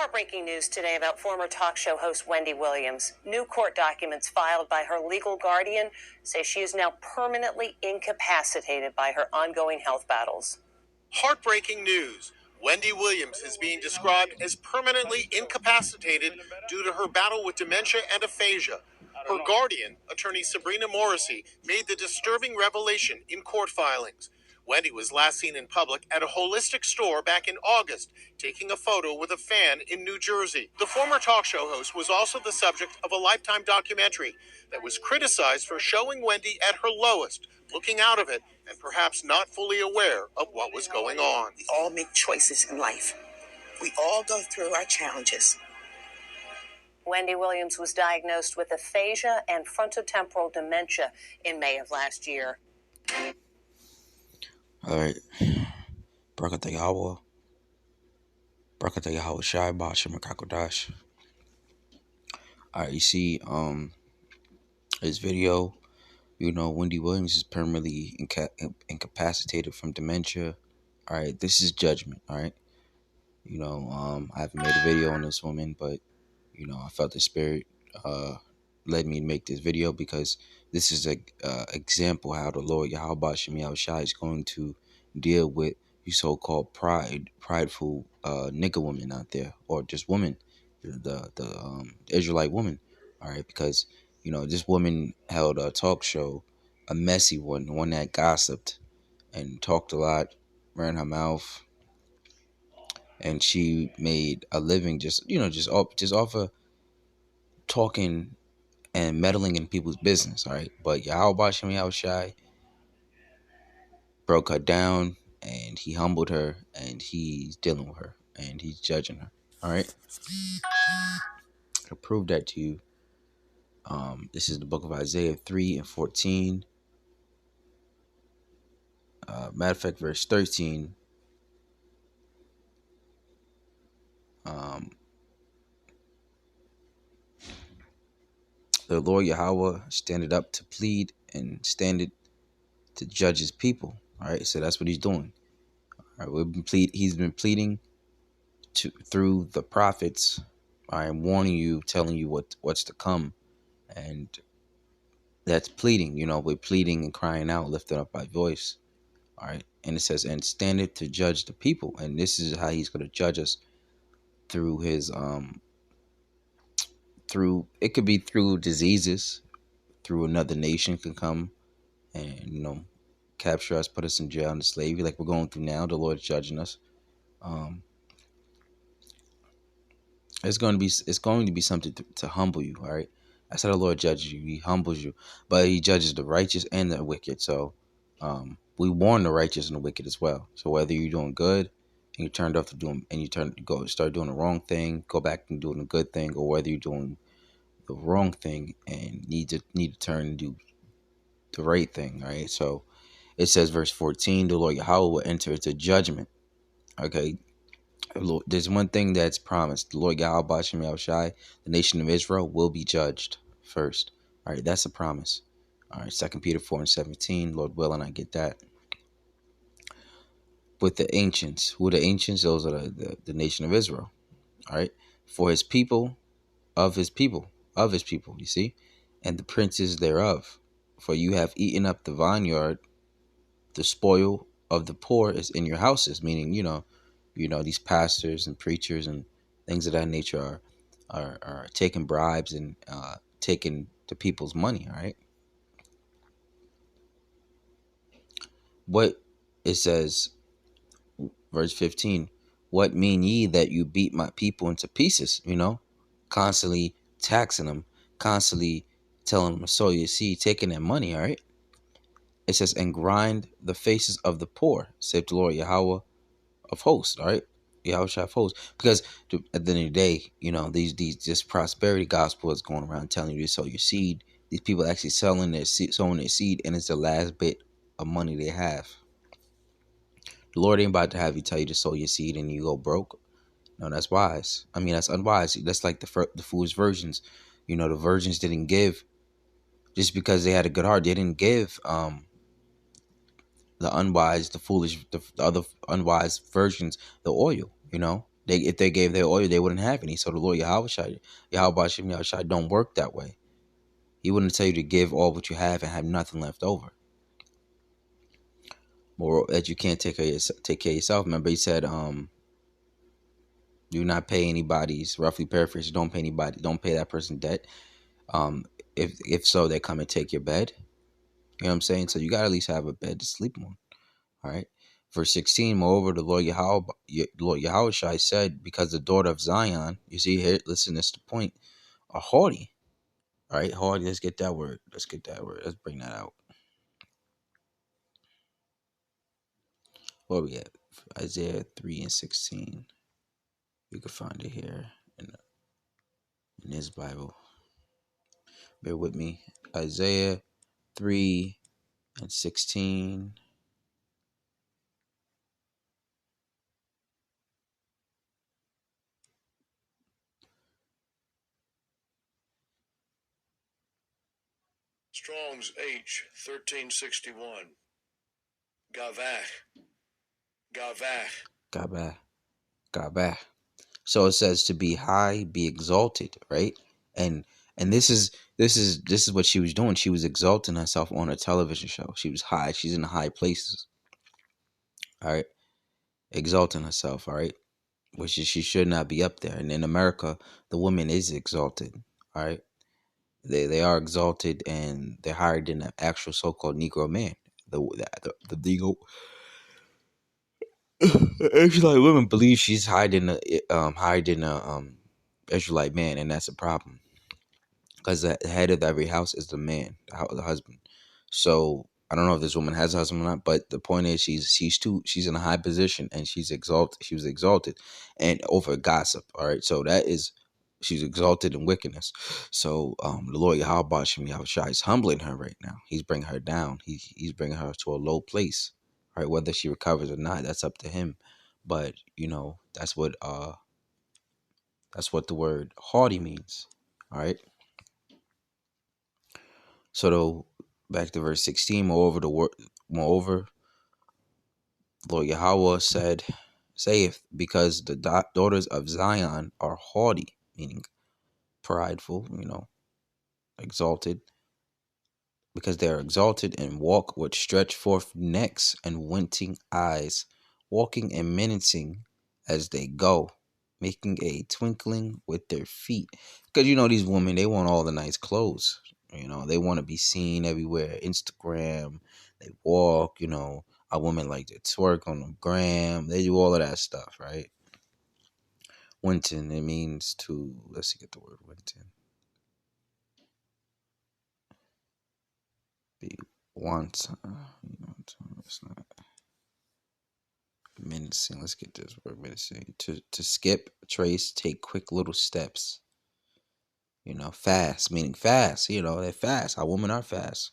Heartbreaking news today about former talk show host Wendy Williams. New court documents filed by her legal guardian say she is now permanently incapacitated by her ongoing health battles. Heartbreaking news. Wendy Williams is being described as permanently incapacitated due to her battle with dementia and aphasia. Her guardian, attorney Sabrina Morrissey, made the disturbing revelation in court filings. Wendy was last seen in public at a holistic store back in August, taking a photo with a fan in New Jersey. The former talk show host was also the subject of a Lifetime documentary that was criticized for showing Wendy at her lowest, looking out of it, and perhaps not fully aware of what was going on. We all make choices in life. We all go through our challenges. Wendy Williams was diagnosed with aphasia and frontotemporal dementia in May of last year. All right. Barakatah Yahweh. Barakatah Yahweh Shai Ba'ashem Makakodash. All right, you see this video, Wendy Williams is permanently incapacitated from dementia. All right, this is judgment, all right? I haven't made a video on this woman, but, I felt the Spirit led me to make this video because this is a example how the Lord Yahweh Ba'ashem Yahushai is going to deal with you so-called prideful nigger women out there, or just women, the Israelite woman, all right? Because, this woman held a talk show, a messy one that gossiped and talked a lot, ran her mouth, and she made a living just off of talking and meddling in people's business, all right? But Yahweh Ba'ashem Yahushai broke her down, and he humbled her, and he's dealing with her, and he's judging her, all right? I'll prove that to you. This is the book of Isaiah 3 and 14. Matter of fact, verse 13. The Lord Yahweh standeth up to plead and standeth to judge his people. All right, so that's what he's doing. All right, he's been pleading through the prophets. I am warning you, telling you what's to come, and that's pleading. We're pleading and crying out, lifting up our voice. All right, and it says, and standeth to judge the people, and this is how he's going to judge us through his it could be through diseases, through another nation can come and capture us, put us in jail into slavery like we're going through now. The Lord's judging us. It's going to be something to humble you. All right, that's how the Lord judges you. He humbles you, but he judges the righteous and the wicked. So we warn the righteous and the wicked as well. So whether you're doing good and you turned off to doing, and you start doing the wrong thing, go back and doing a good thing, or whether you're doing the wrong thing and need to turn and do the right thing. All right, so it says, verse 14, the Lord Yahweh will enter into judgment. Okay, there's one thing that's promised. The Lord Yahweh Ba'ashem Yahushai, the nation of Israel, will be judged first. All right, that's a promise. All right, 2 Peter 4 and 17, Lord willing, I get that. With the ancients. Who are the ancients? Those are the nation of Israel. All right, for his people, of his people, you see, and the princes thereof. For you have eaten up the vineyard, the spoil of the poor is in your houses. Meaning, these pastors and preachers and things of that nature are taking bribes and taking the people's money. All right. What it says, verse 15, what mean ye that you beat my people into pieces? Constantly taxing them, constantly telling them to sow your seed, taking their money. All right. It says, and grind the faces of the poor, saith the Lord Yahweh of hosts. All right, Yahweh of hosts. Because at the end of the day, this prosperity gospel is going around telling you to sow your seed. These people actually sowing their seed, and it's the last bit of money they have. The Lord ain't about to have you tell you to sow your seed and you go broke. No, that's wise. I mean, that's unwise. That's like the foolish virgins. The virgins didn't give just because they had a good heart. They didn't give the unwise, the foolish, the other unwise virgins the oil. If they gave their oil, they wouldn't have any. So the Lord Yahweh Shai don't work that way. He wouldn't tell you to give all what you have and have nothing left over. Or that you can't take care of yourself. Remember, he said, do not pay anybody's, roughly paraphrase, don't pay that person debt. If so, they come and take your bed. You know what I'm saying? So you got to at least have a bed to sleep on. All right. Verse 16, moreover, the Lord Yahweh Shai said, because the daughter of Zion, you see here, listen, this is the point, are haughty. All right, haughty, let's get that word. Let's bring that out. What we got? Isaiah 3 and 16. You can find it here in his Bible. Bear with me. Isaiah 3 and 16. Strong's H 1361. Gavach. Gabah. So it says to be high, be exalted, right? And this is what she was doing. She was exalting herself on a television show. She was high. She's in the high places. All right. Exalting herself, all right? Which is, she should not be up there. And in America, the woman is exalted. All right. They are exalted and they're higher than the actual so-called Negro man. The Negro Israelite women believe she's higher than the Israelite man, and that's a problem. Because the head of every house is the man, the husband. So I don't know if this woman has a husband or not, but the point is she's in a high position and she's exalted. She was exalted and over gossip. All right, so she's exalted in wickedness. So the Lord Yahweh Shai is humbling her right now. He's bringing her down. He's bringing her to a low place. All right, whether she recovers or not, that's up to him. But that's what the word haughty means. All right. So back to verse 16. Moreover, Lord Yahweh saith, because the daughters of Zion are haughty, meaning prideful, exalted, because they are exalted and walk with stretched forth necks and winking eyes, walking and menacing as they go, making a twinkling with their feet. Because these women, they want all the nice clothes. They want to be seen everywhere. Instagram, they walk, a woman like to twerk on the gram. They do all of that stuff, right? Winton, it means to, let's see, get the word Winton. Be want, it's not menacing. Let's get this word menacing. To skip, trace, take quick little steps. Fast, meaning fast. They're fast. Our women are fast.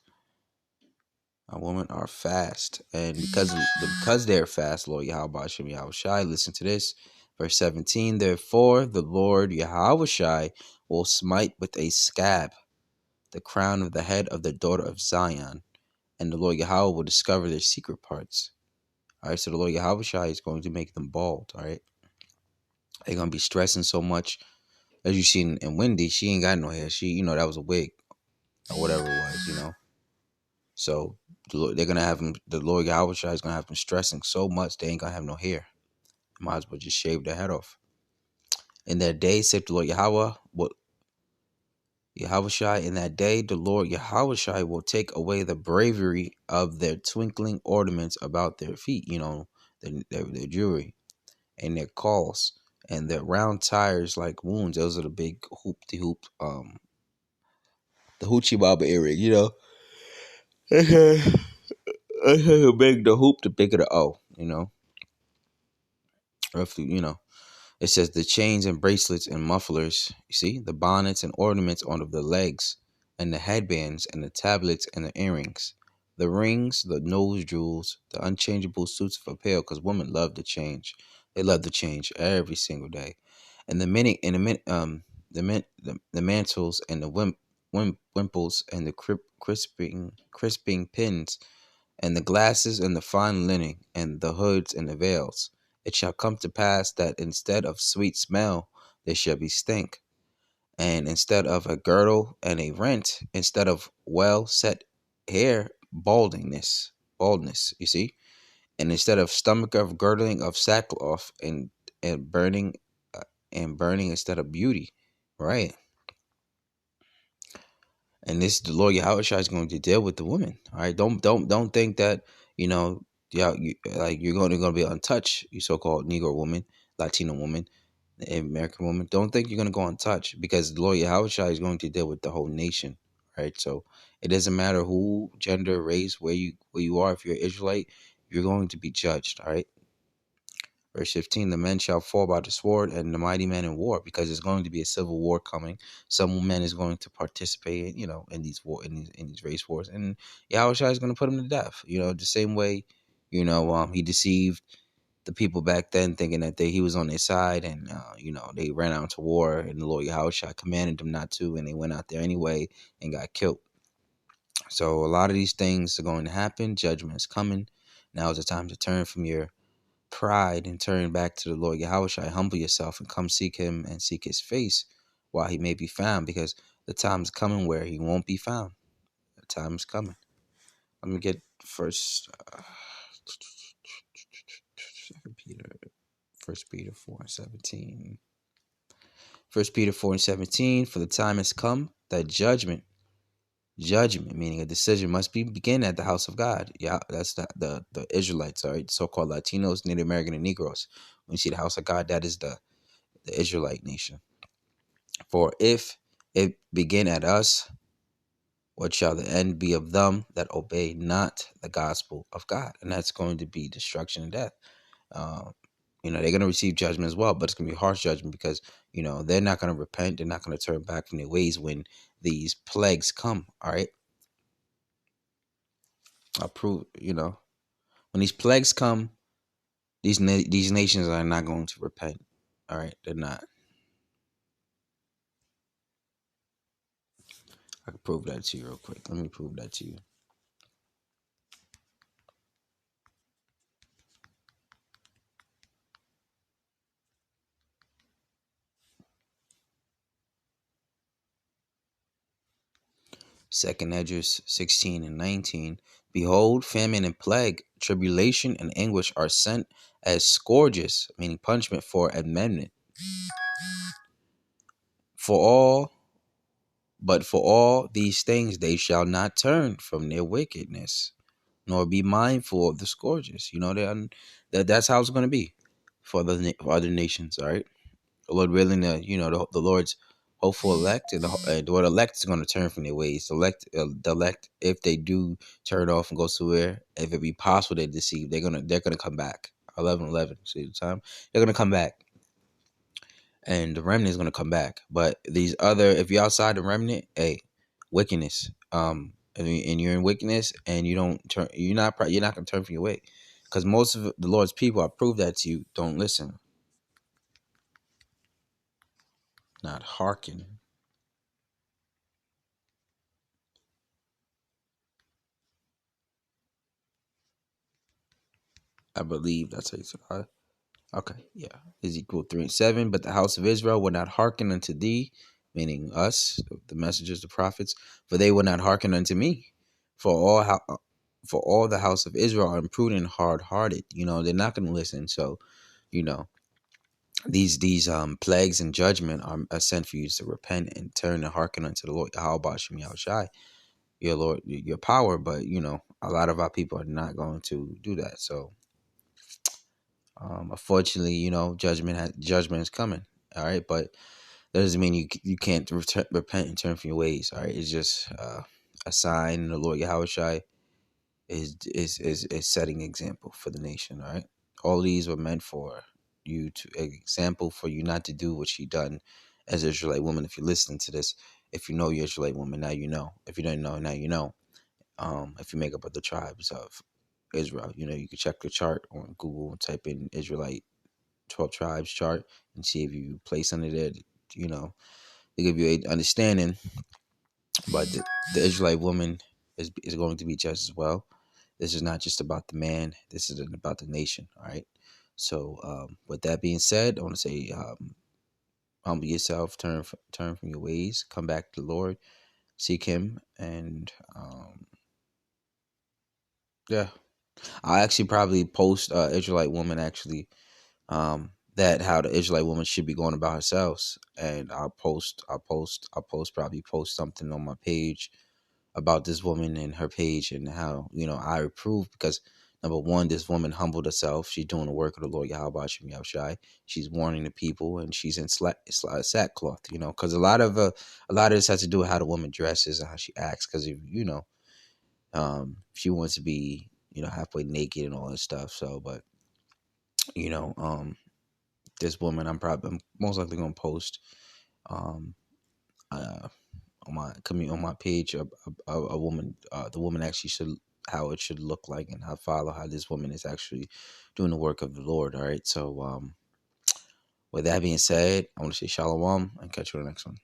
Our women are fast. And because they're fast, Lord Yahweh Shai, listen to this. Verse 17, therefore the Lord Yahweh Shai will smite with a scab the crown of the head of the daughter of Zion, and the Lord Yahweh will discover their secret parts. All right, so the Lord Yahweh Shai is going to make them bald, all right? They're going to be stressing so much. As you seen in Wendy, she ain't got no hair. She, that was a wig or whatever it was, So they're going to have them, the Lord Yahweh Shai is going to have them stressing so much they ain't going to have no hair. Might as well just shave their head off. In that day, said the Lord Yahweh, Yahweh Shai, in that day, the Lord Yahweh Shai will take away the bravery of their twinkling ornaments about their feet, their jewelry and their calls and their round tires like wounds. Those are the big the hoochie baba area, The big the hoop, the bigger the O, roughly, It says the chains and bracelets and mufflers, you see, the bonnets and ornaments on the legs, and the headbands and the tablets and the earrings, the rings, the nose jewels, the unchangeable suits of apparel, because women love to change. They love to change every single day. And the mantles and the wimples and the crisping pins and the glasses and the fine linen and the hoods and the veils It shall come to pass that instead of sweet smell, there shall be stink. And instead of a girdle and a rent, instead of well set hair, baldness, you see? And instead of stomach of girdling of sackcloth and burning and burning instead of beauty, right? And this the Lord Yahushua is going to deal with the woman. All right, don't think that you know, yeah, you're going to be untouched. You so-called Negro woman, Latino woman, American woman. Don't think you're going to go untouched because the Lord Yahushua is going to deal with the whole nation. Right, so it doesn't matter who, gender, race, where you are. If you're Israelite, you're going to be judged. All right. Verse 15, the men shall fall by the sword and the mighty men in war, because there's going to be a civil war coming. Some men is going to participate, in these in these race wars, and Yahushua is going to put them to death. The same way, he deceived the people back then, thinking that he was on their side, and they ran out to war, and the Lord Yahushua commanded them not to, and they went out there anyway and got killed. So a lot of these things are going to happen. Judgment is coming. Now is the time to turn from your pride and turn back to the Lord Yahushua. Humble yourself and come seek him and seek his face while he may be found, because the time is coming where he won't be found. The time is coming. Let me get First Peter 4:17. 1 Peter 4:17. For the time has come that judgment, meaning a decision, must begin at the house of God. Yeah, that's the Israelites, all right, so-called Latinos, Native American, and Negroes. When you see the house of God, that is the Israelite nation. For if it begin at us, what shall the end be of them that obey not the gospel of God? And that's going to be destruction and death. They're going to receive judgment as well, but it's going to be harsh judgment because, they're not going to repent. They're not going to turn back from their ways when these plagues come. All right. I'll prove, when these plagues come, these nations are not going to repent. All right. They're not. I can prove that to you real quick. Let me prove that to you. Second Esdras 16 and 19. Behold, famine and plague, tribulation and anguish are sent as scourges, meaning punishment for amendment. But for all these things they shall not turn from their wickedness, nor be mindful of the scourges. That's how it's going to be for other nations. All right. The Lord willing, the Lord's hopeful elect, and the word elect is going to turn from their ways. The elect, if they do turn off and go somewhere, if it be possible they deceive, they're gonna come back. 11:11. See the time? They're gonna come back, and the remnant is gonna come back. But these other, if you're outside the remnant, wickedness. And you're in wickedness, and you don't turn. You're not gonna turn from your way, because most of the Lord's people, I prove that to you, don't listen, not hearken. I believe that's how you say it. Okay, yeah. Ezekiel 3:7. But the house of Israel will not hearken unto thee, meaning us, the messengers, the prophets, for they will not hearken unto me. For all the house of Israel are imprudent and hard-hearted. They're not going to listen. So, you know, these plagues and judgment are sent for you to repent and turn and hearken unto the Lord Yahweh Shem Yahushai, your Lord, your power. But a lot of our people are not going to do that. So unfortunately, judgment is coming. All right, but that doesn't mean you can't repent and turn from your ways. All right, it's just a sign. The Lord Yahushai is setting example for the nation. All right, all these were meant for you to example for you not to do what she done as an Israelite woman. If you listen to this, if you know you're Israelite woman, now you know. If you don't know, now you know. If you make up of the tribes of Israel, you can check the chart on Google and type in Israelite 12 tribes chart and see if you place under there, they give you an understanding. But the Israelite woman is going to be judged as well. This is not just about the man. This is about the nation. All right. So with that being said, I want to say humble yourself, turn from your ways, come back to the Lord, seek Him, and yeah, I actually probably post Israelite woman actually that how the Israelite woman should be going about herself, and probably post something on my page about this woman and her page and how I approve because number one, this woman humbled herself. She's doing the work of the Lord Yahweh Shem Yahushai. She's warning the people and she's in sackcloth. Because a lot of this has to do with how the woman dresses and how she acts. Because if she wants to be halfway naked and all that stuff. So, but you know, this woman, I'm most likely gonna post um uh on my page a woman, the woman actually should, how it should look like, and how this woman is actually doing the work of the Lord. All right, so with that being said, I want to say shalom and catch you on the next one.